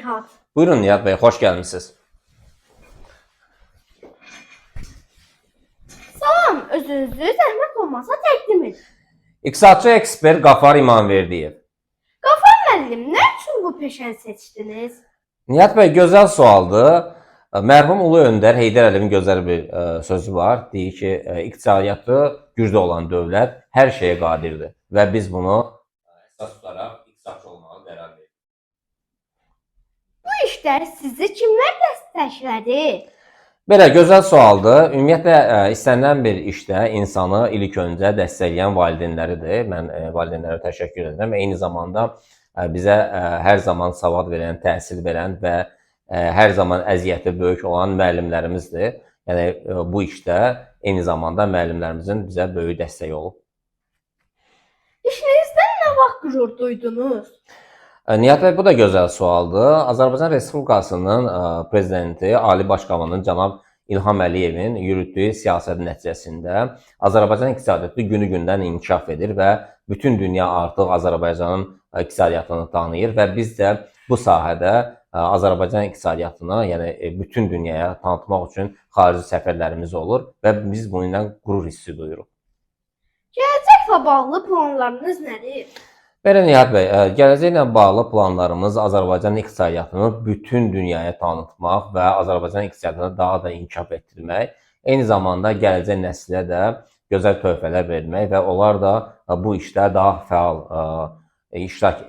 Nihat. Buyurun Nihat Bey, hoş gelmişsiniz. Salam, özünüzü zəhmət olmasa təqdim edin. İqtisadçı ekspert Qafar İmamverdiyev. Qafar müəllim, nə üçün bu peşəni seçdiniz? Nihat Bey, gözəl sualdır. Mərhum Ulu Öndər Heydər Əliyevin gözəl bir sözü var. Deyir ki, iqtisadiyyatı güclü olan dövlət hər şeyə qadirdir və biz bunu əsas tutaraq iqtisadçı olmağa qərar verdik. Bu işdə sizi kimlər dəstəklədi? Belə gözəl sualdır. Ümumiyyətlə istənilən bir işdə insanı ilk öncə dəstəkləyən valideynləridir. Mən valideynlərə təşəkkür edirəm. Eyni zamanda bizə hər zaman savad verən, təhsil verən və hər zaman əziyyəti böyük olan müəllimlərimizdir. Yəni bu işdə eyni zamanda müəllimlərimizin bizə böyük dəstəyi olub. İşinizdən nə vaxt qürur duydunuz? Nihat bəy, bu da gözəl sualdır. Azərbaycan Respublikasının prezidenti, Ali Baş Komandanı cənab İlham Əliyevin yürütdüyü siyasət nəticəsində Azərbaycan iqtisadiyyatı günü-gündən inkişaf edir və bütün dünya artıq Azərbaycanın iqtisadiyyatını tanıyır və biz də bu sahədə Azərbaycan iqtisadiyyatını, yəni bütün dünyaya tanıtmaq üçün xarici səfərlərimiz olur və biz bununla qürur hissi duyuruq. Gələcəklə bağlı planlarınız nədir? Belə Nihat bəy, gələcəklə bağlı planlarımız Azərbaycan iqtisadiyyatını bütün dünyaya tanıtmaq və Azərbaycan iqtisadiyyatını daha da inkişaf etdirmək, eyni zamanda gələcək nəslə də gözəl töhfələr vermək və onlar da bu işdə daha fəal iştirak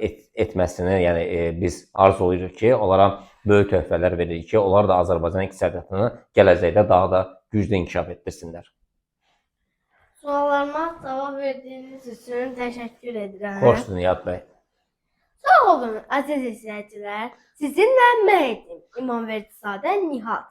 etməsini, yəni biz arzulayırıq ki, onlara böyük töhfələr veririk ki, onlar da Azərbaycan iqtisadiyyatını gələcəkdə daha da güclü inkişaf etdirsinlər. Suallarıma cavab verdiyiniz üçün təşəkkür edirəm. Xoşdur Nihat bəy. Sağ olun, əziz izləyicilər. Sizinlə mən idim, İmamverdizadə Nihat.